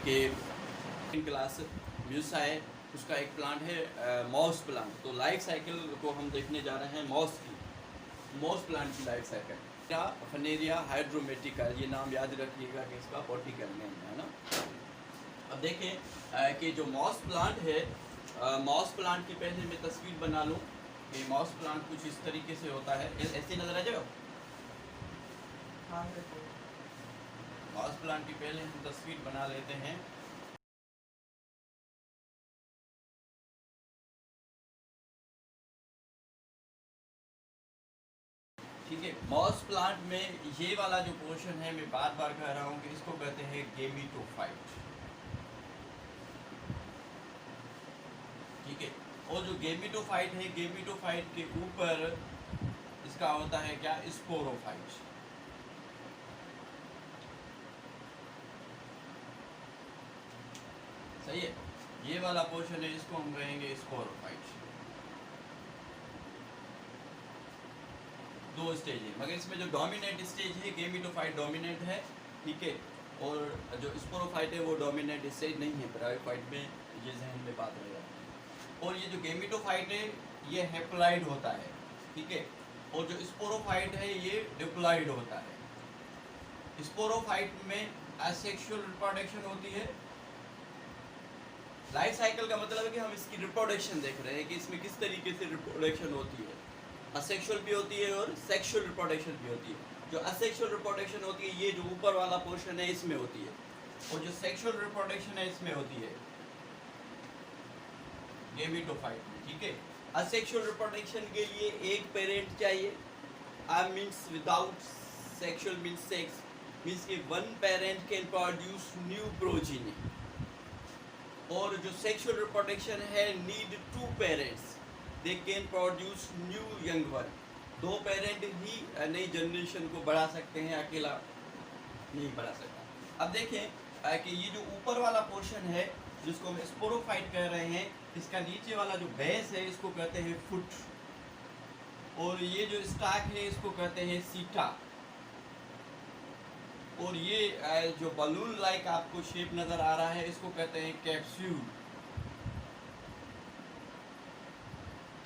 कि class Musa है, उसका एक प्लांट है मॉस प्लांट। तो लाइफ साइकिल को हम देखने जा रहे हैं मॉस प्लांट की लाइफ साइकिल। क्या फनेरिया हाइड्रोमेटिका, ये नाम याद रखिएगा कि इसका बॉटिकल नेम है ना। अब देखें कि जो मॉस प्लांट है, मॉस प्लांट की पहले मैं तस्वीर बना लूँ कि मॉस प्लांट कुछ इस तरीके से होता है। ऐसे नजर आ जाएगा मॉस प्लांट की पहले हम तस्वीर बना लेते हैं। ठीक है, मॉस प्लांट में ये वाला जो पोर्शन है, मैं बार बार कह रहा हूँ कि इसको कहते हैं गेमिटोफाइट। ठीक है, और जो गेमिटोफाइट है, गेमिटोफाइट के ऊपर इसका होता है क्या, स्पोरोफाइट। सही है, ये वाला पोर्शन है, इसको हम कहेंगे स्पोरोफाइट। दो स्टेज है, मगर इसमें जो डोमिनेंट स्टेज है गेमिटोफाइट डोमिनेंट है। ठीक है, और जो स्पोरोफाइट है वो डोमिनेंट स्टेज नहीं है। ब्रायोफाइट में ये जहन में बात रहेगा। और ये जो गेमिटोफाइट है ये हैप्लॉइड होता है। ठीक है, और जो स्पोरोफाइट है ये डिप्लॉइड होता है। स्पोरोफाइट में एसेक्सुअल रिप्रोडक्शन होती है। लाइफ साइकिल का मतलब है कि हम इसकी रिप्रोडक्शन देख रहे हैं कि इसमें किस तरीके से रिप्रोडक्शन होती है। असेक्सुअल भी होती है और सेक्सुअल रिप्रोडक्शन भी होती है। जो असेक्सुअल रिप्रोडक्शन होती है ये जो ऊपर वाला पोर्शन है इसमें होती है, और जो सेक्सुअल रिप्रोडक्शन है इसमें होती है गेमिटोफाइट में। ठीक है, असेक्सुअल रिप्रोडक्शन के लिए एक पेरेंट चाहिए। I means without sexual means sex, means कि one parent can produce new progeny. और जो सेक्सुअल रिप्रोडक्शन है need two parents, they can produce new young one. दो पेरेंट ही नई जनरेशन को बढ़ा सकते हैं, अकेला नहीं बढ़ा सकता। अब देखें कि ये जो ऊपर वाला पोर्शन है जिसको हम स्पोरोफाइट कह रहे हैं, इसका नीचे वाला जो बेस है इसको कहते हैं फुट, और ये जो स्टाक है इसको कहते हैं सीटा, और ये जो बलून लाइक आपको शेप नजर आ रहा है इसको कहते हैं कैप्सूल।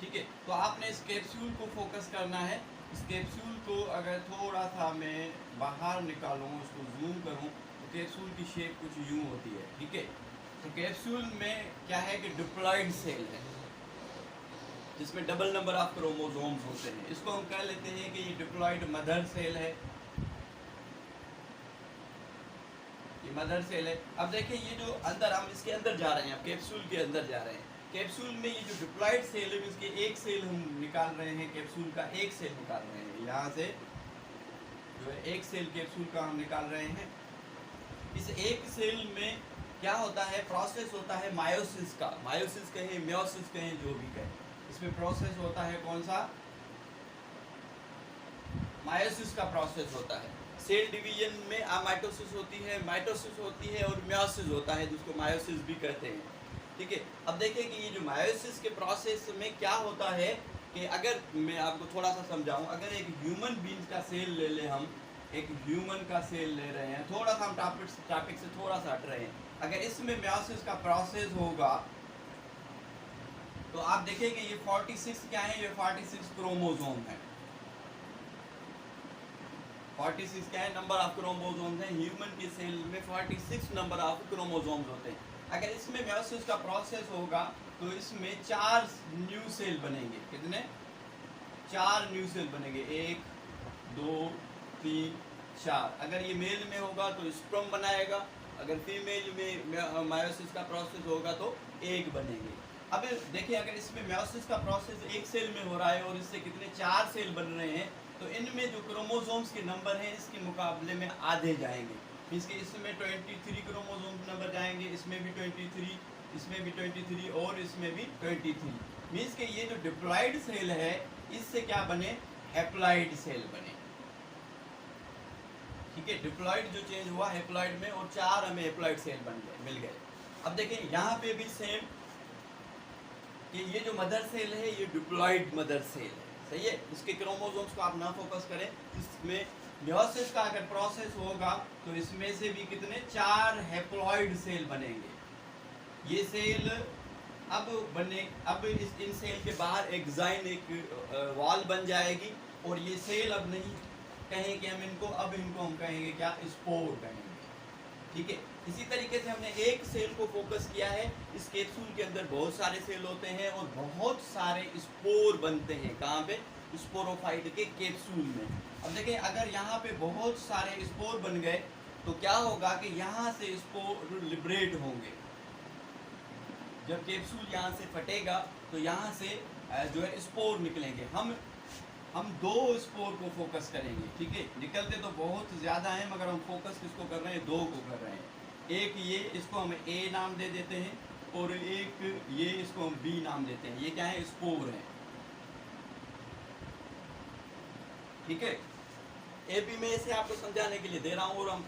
ठीक है, तो आपने इस कैप्सूल को फोकस करना है। इस कैप्सूल को अगर थोड़ा सा मैं बाहर निकालूँ, उसको जूम करूँ, तो कैप्सूल की शेप कुछ यूं होती है। ठीक है, तो कैप्सूल में क्या है कि डिप्लॉइड सेल है जिसमें डबल नंबर ऑफ क्रोमोसोम्स होते हैं। इसको हम कह लेते हैं कि ये डिप्लॉइड मदर सेल है, ये मदर सेल है। अब देखिए ये जो अंदर, हम इसके अंदर जा रहे हैं, अब कैप्सूल के अंदर जा रहे हैं। कैप्सूल में ये जो डिप्लॉइड सेल है इसके एक सेल हम निकाल रहे हैं, कैप्सूल का एक सेल निकाल रहे हैं। यहाँ से जो है एक सेल कैप्सूल का हम निकाल रहे हैं। इस एक सेल में क्या होता है, प्रोसेस होता है मायोसिस का। मायोसिस कहें, म्योसिस कहें, जो भी कहें, इसमें प्रोसेस होता है कौन सा, मायोसिस का प्रोसेस होता है। सेल डिवीजन में अमाइटोसिस होती है, माइटोसिस होती है, और म्योसिस होता है जिसको मायोसिस भी कहते हैं। ठीक है, अब देखिए कि ये जो मायोसिस के प्रोसेस में क्या होता है कि अगर मैं आपको थोड़ा सा समझाऊं, अगर एक ह्यूमन बीइंग का सेल ले लें, हम एक ह्यूमन का सेल ले रहे हैं, थोड़ा सा हम टॉपिक से थोड़ा सा हट रहे हैं। अगर इसमें म्योसिस का प्रोसेस होगा तो आप देखेंगे ये 46 क्या है, ये 46 क्रोमोसोम है। 46 क्या है, नंबर ऑफ क्रोमोसोम्स हैं। ह्यूमन के सेल में 46 नंबर ऑफ क्रोमोसोम्स होते हैं। अगर इसमें म्योसिस का प्रोसेस होगा तो इसमें 4 न्यू सेल बनेंगे। कितने, 4 न्यू सेल बनेंगे, 1 2 3 4। अगर ये मेल में होगा तो स्पर्म बनाएगा, अगर फीमेल में म्योसिस का प्रोसेस होगा तो एग बनेंगे। अब देखिए अगर इसमें म्योसिस का प्रोसेस एक सेल में हो रहा है और इससे कितने 4 सेल बन रहे हैं, तो इनमें जो क्रोमोसोम्स के नंबर हैं इसके मुकाबले में आधे जाएंगे। इसके इसमें 23 क्रोमोसोम नंबर जाएंगे, इसमें भी 23, इसमें भी 23 और इसमें भी 23। मीन्स कि ये जो डिप्लॉइड सेल है इससे क्या बने, हैप्लॉइड सेल बने। ठीक है, डिप्लॉइड जो चेंज हुआ हैप्लॉइड में, और 4 हमें हैप्लॉइड सेल बन गए, मिल गए। अब देखिए यहाँ पे भी सेम कि ये जो मदर सेल है ये डिप्लॉइड मदर सेल है। सही है, इसके क्रोमोसोम्स को आप ना फोकस करें, इसमें मेयोसिस का अगर प्रोसेस होगा तो इसमें से भी कितने 4 हैप्लॉइड सेल बनेंगे। ये सेल अब इन सेल के बाहर एक वॉल बन जाएगी और ये सेल अब नहीं कहेंगे हम इनको, अब इनको हम कहेंगे क्या, स्पोर कहेंगे। ठीक है, इसी तरीके से हमने एक सेल को फोकस किया है। इस कैप्सूल के अंदर बहुत सारे सेल होते हैं और बहुत सारे स्पोर बनते हैं। कहाँ पे, स्पोरोफाइट के कैप्सूल में। अब देखिए अगर यहाँ पे बहुत सारे स्पोर बन गए तो क्या होगा कि यहाँ से स्पोर लिबरेट होंगे। जब कैप्सूल यहाँ से फटेगा तो यहाँ से जो है स्पोर निकलेंगे। हम 2 स्पोर को फोकस करेंगे। ठीक है, निकलते तो बहुत ज़्यादा हैं मगर हम फोकस किसको कर रहे हैं, 2 को कर रहे हैं। एक ये, इसको हम ए नाम दे देते हैं और एक ये, इसको हम बी नाम देते हैं। ये क्या है, स्पोर है। ठीक है, ए बी में इसे आपको समझाने के लिए दे रहा हूँ। और हम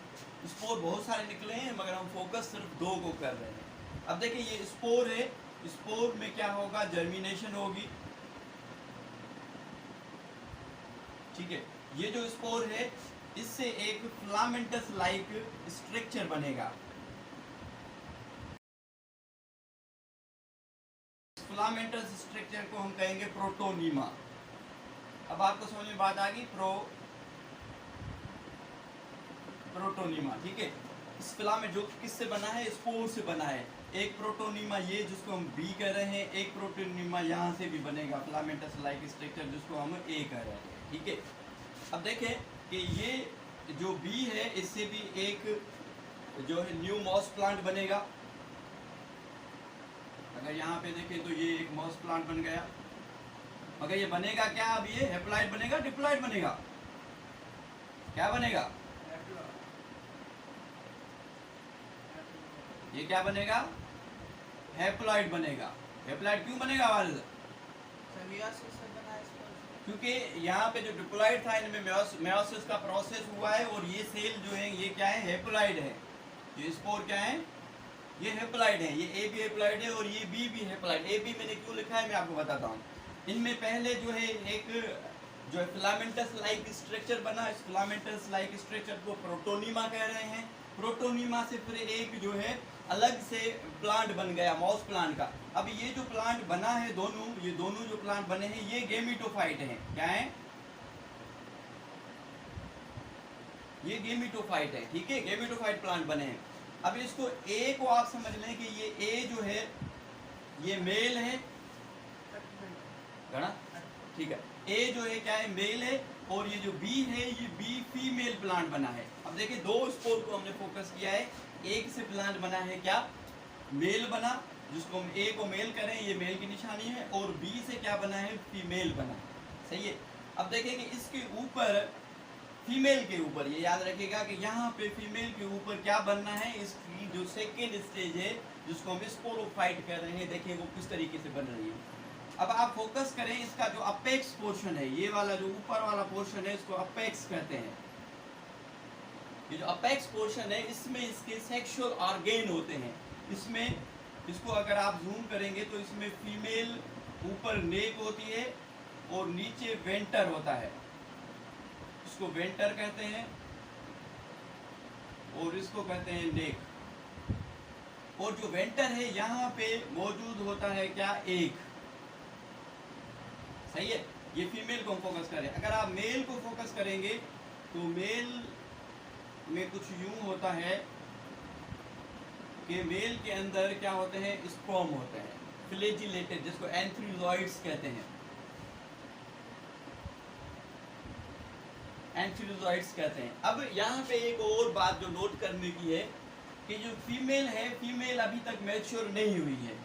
स्पोर बहुत सारे निकले हैं मगर हम फोकस सिर्फ 2 को कर रहे हैं। अब देखिए ये स्पोर है, स्पोर में क्या होगा, जर्मिनेशन होगी। ठीक है, ये जो स्पोर है इससे एक फिलामेंटस लाइक स्ट्रक्चर बनेगा। फिलामेंटस स्ट्रक्चर को हम कहेंगे प्रोटोनीमा। अब आपको समझ में बात आ गई, प्रोटोनीमा। ठीक है, इस फिलामेंट जो किससे बना है, स्पोर से बना है। एक प्रोटोनीमा ये जिसको हम बी कह रहे हैं, एक प्रोटोनीमा यहाँ से भी बनेगा, फिलामेंटस लाइक स्ट्रक्चर जिसको हम ए कह रहे हैं। ठीक है, अब देखें कि ये जो बी है इससे भी एक जो है न्यू मॉस प्लांट बनेगा। अगर यहाँ पे देखें तो ये एक मॉस प्लांट बन गया। मगर ये बनेगा क्या, अब ये हैप्लॉइड बनेगा, डिप्लॉइड बनेगा, क्या बनेगा, ये क्या बनेगा, हैप्लॉइड बनेगा। हैप्लॉइड क्यों बनेगा वालिद? क्योंकि यहाँ पे जो डिप्लॉइड था इनमें मेयोसिस का प्रोसेस हुआ है और ये सेल जो है ये क्या है, हैप्लॉइड है। ये स्पोर क्या है, ये हैप्लॉइड है। ये ए भी हैप्लॉइड है और ये बी भी हैप्लॉइड। ए बी मैंने क्यों लिखा है मैं आपको बताता हूँ। इनमें पहले जो है एक जो है फिलामेंटस लाइक स्ट्रक्चर बना। इस फिलामेंटस लाइक स्ट्रक्चर को प्रोटोनीमा कह रहे हैं। प्रोटोनीमा से फिर एक जो है अलग से प्लांट बन गया, मॉस प्लांट का। अब ये जो प्लांट बना है ये दोनों जो प्लांट बने हैं ये गेमिटोफाइट हैं। क्या है, ये गेमिटोफाइट है। ठीक है, गेमिटोफाइट प्लांट बने हैं। अब इसको ए को आप समझ लें कि ये ए जो है ये मेल है, गणा। ठीक है, ए जो है क्या है, मेल है और ये जो बी है ये बी फीमेल प्लांट बना है। अब देखिए 2 स्पोर को हमने फोकस किया है। एक से प्लांट बना है क्या, मेल बना, जिसको हम ए को मेल करें, ये मेल की निशानी है। और बी से क्या बना है, फीमेल बना। सही है। अब देखिए कि इसके ऊपर, फीमेल के ऊपर, ये याद रखिएगा कि यहाँ पे फीमेल के ऊपर क्या बनना है, इसकी जो सेकेंड स्टेज है जिसको हम स्पोरोफाइट कर रहे हैं, देखिए वो किस तरीके से बन रही है। अब आप फोकस करें इसका जो अपेक्स पोर्शन है, ये वाला जो ऊपर वाला पोर्शन है इसको अपेक्स कहते हैं। ये जो अपेक्स पोर्शन है इसमें इसके सेक्सुअल ऑर्गेन होते हैं। इसमें इसको अगर आप जूम करेंगे तो इसमें फीमेल ऊपर नेक होती है और नीचे वेंटर होता है। इसको वेंटर कहते हैं और इसको कहते हैं नेक। और जो वेंटर है यहाँ पे मौजूद होता है क्या, एक। सही है, ये फीमेल को हम फोकस करें। अगर आप मेल को फोकस करेंगे तो मेल में कुछ यूं होता है कि मेल के अंदर क्या होते हैं, स्पर्म होते हैं, फ्लैजिलेटेड, जिसको एंथ्रिलॉइड्स कहते हैं। एंथ्रिलॉइड्स कहते हैं। अब यहाँ पे एक और बात जो नोट करने की है कि जो फीमेल है, फीमेल अभी तक मैच्योर नहीं हुई है,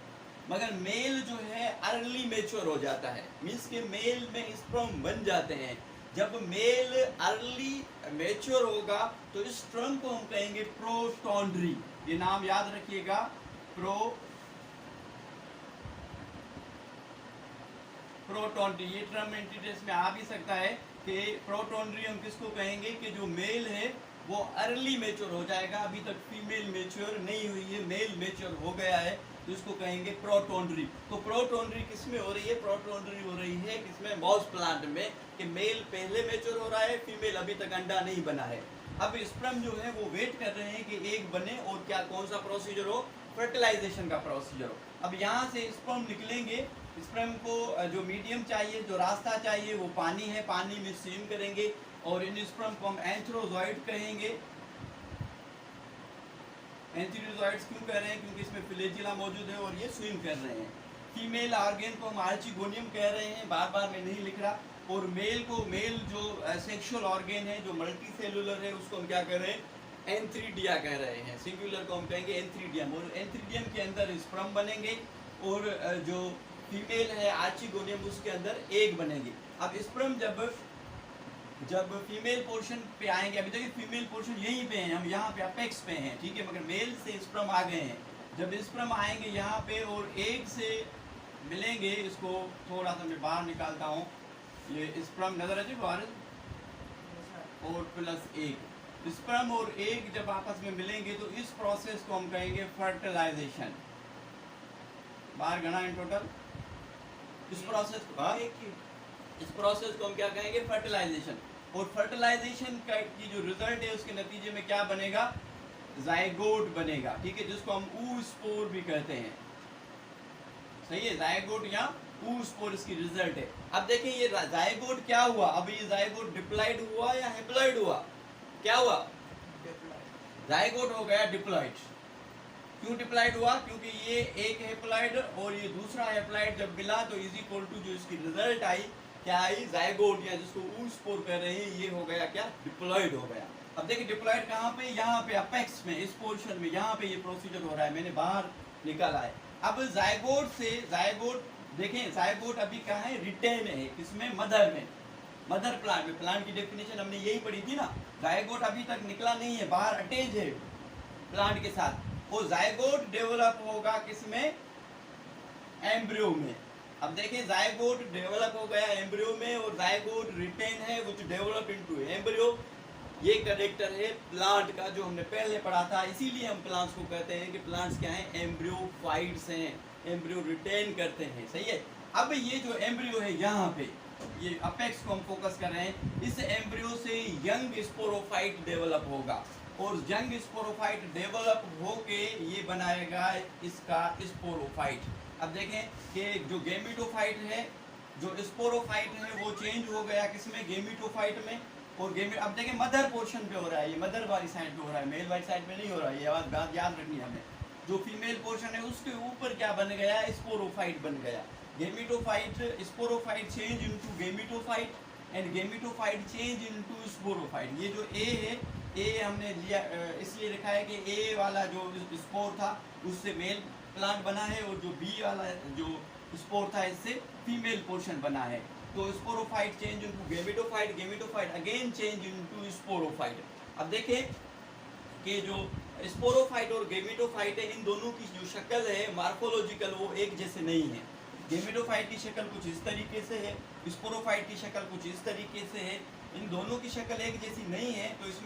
मगर मेल जो है अर्ली मैच्योर हो जाता है। मीन्स के मेल में स्पर्म बन जाते हैं। जब मेल अर्ली मैच्योर होगा तो इस टर्म को हम कहेंगे प्रोटोन्ड्री। ये नाम याद रखिएगा, प्रोटोन्ड्री। ये टर्म एंटीटेस में आ भी सकता है कि प्रोटोन्ड्री हम किसको कहेंगे कि जो मेल है वो अर्ली मेच्योर हो जाएगा। अभी तक फीमेल मेच्योर नहीं हुई है, मेल मेच्योर हो गया है, तो इसको कहेंगे प्रोटोनरी। तो प्रोटोनरी किसमें हो रही है? प्रोटोनरी हो रही है किसमें? मॉस प्लांट में, कि मेल पहले मेच्योर हो रहा है, फीमेल अभी तक अंडा नहीं बना है। अब स्पर्म जो है वो वेट कर रहे हैं कि एग बने और क्या कौन सा प्रोसीजर हो? फर्टिलाइजेशन का प्रोसीजर हो। अब यहाँ से स्पर्म निकलेंगे, स्पर्म को जो मीडियम चाहिए, जो रास्ता चाहिए वो पानी है, पानी में स्विम करेंगे और इन स्पर्म को हम एंथ्रोजॉइड कहेंगे। एंथ्रोजॉइड्स क्यों कह रहे हैं? क्योंकि इसमें फ्लैजिला मौजूद है और ये स्विम कर रहे हैं। फीमेल ऑर्गेन को हम आर्चिगोनियम कह रहे हैं, बार बार मैं नहीं लिख रहा। और मेल को, मेल जो सेक्सुअल ऑर्गेन है, जो मल्टी सेलुलर है, उसको हम क्या कह रहे हैं? एंथ्रीडिया कह रहे हैं। सिंगुलर को हम कहेंगे एंथ्रीडियम। और एंथ्रीडियम के अंदर स्पर्म बनेंगे और जो फीमेल है आर्चिगोनियम, उसके अंदर एग बनेंगे। अब स्पर्म जब फीमेल पोर्शन पे आएंगे, अभी देखिए फीमेल पोर्शन यहीं पे है, हम यहाँ पे अपेक्स पे हैं, ठीक है, मगर मेल से स्पर्म आ गए हैं। जब स्पर्म आएंगे यहाँ पे और एग से मिलेंगे, इसको थोड़ा सा मैं बाहर निकालता हूँ, ये स्पर्म नजर आती है और प्लस एग, स्पर्म और एग जब आपस में मिलेंगे तो इस प्रोसेस को हम कहेंगे फर्टिलाइजेशन। बाहर गणा इन टोटल इस प्रोसेस को हम क्या कहेंगे? फर्टिलाइजेशन। और फर्टिलाइजेशन की जो रिजल्ट है उसके नतीजे में क्या बनेगा? जायगोट बनेगा, ठीक है, जिसको हम oospore भी कहते हैं। सही है, जायगोट या oospore इसकी रिजल्ट है। अब देखिए ये जायगोट क्या हुआ? अब ये जायगोट डिप्लॉइड हुआ या हैप्लॉइड हुआ? क्या हुआ? जायगोट हो गया डिप्लॉइड। क्यों डिप्लॉइड हुआ? क्योंकि ये एक हैप्लॉइड और ये दूसरा हैप्लॉइड जब मिला तो इज इक्वल टू जो इसकी रिजल्ट आई, क्या आई? जायगोट, या जिसको oospore कह रहे हैं, ये हो गया क्या? डिप्लॉइड हो गया। अब देखिए डिप्लॉइड कहाँ पे? यहाँ पे अपेक्स में, इस पोर्शन में, यहाँ पे ये प्रोसीजर हो रहा है, मैंने बाहर निकाला है। अब जायगोट से, जायगोट देखें, जायगोट अभी कहाँ है? रिटेन है, किसमें? मदर में, मदर प्लांट में। प्लांट की डेफिनेशन हमने यही पढ़ी थी ना। जायगोट अभी तक निकला नहीं है, बाहर अटैच है प्लांट के साथ। वो जायगोट डेवलप होगा किसमें? एम्ब्रियो में। अब देखिए जायगोट डेवलप हो गया एम्ब्रियो में और जायगोट रिटेन है व्हिच डेवलप इनटू एम्ब्रियो। ये कैरेक्टर है प्लांट का जो हमने पहले पढ़ा था। इसीलिए हम प्लांट्स को कहते हैं कि प्लांट्स क्या हैं? एम्ब्रियोफाइट्स हैं, एम्ब्रियो रिटेन करते हैं। सही है। अब ये जो एम्ब्रियो है यहाँ पे, ये अपेक्स को हम फोकस कर रहे हैं, इस एम्ब्रियो से यंग स्पोरोफाइट डेवलप होगा और यंग स्पोरोफाइट डेवलप होके ये बनाएगा इसका स्पोरोफाइट। अब देखें कि जो गेमिटोफाइट है, जो स्पोरोफाइट है, वो चेंज हो गया किसमें? गेमिटोफाइट में। और अब देखें मदर पोर्शन पे हो रहा है, ये मदर वाली साइड पे हो रहा है, मेल वाली साइड पे नहीं हो रहा है। ये बात याद रखनी है हमें। जो फीमेल पोर्शन है उसके ऊपर क्या बन गया? स्पोरोफाइट बन गया। Gametophyte, sporophyte change into gametophyte and gametophyte change into sporophyte. ये जो ए है, ए हमने लिया इसलिए लिखा है कि ए वाला जो स्पोर था उससे मेल प्लांट बना है और जो बी वाला जो स्पोर था इससे फीमेल पोर्शन बना है। तो sporophyte change into gametophyte, gametophyte again change into sporophyte. अब देखें कि जो स्पोरोफाइट और गेमिटोफाइट है, इन दोनों की जो शक्ल है मार्फोलॉजिकल वो एक जैसे नहीं है। गेमिटोफाइट की शक्ल कुछ इस तरीके से है, स्पोरोफाइट की शक्ल कुछ इस तरीके से है, इन दोनों की शक्ल एक जैसी नहीं है। तो इसमें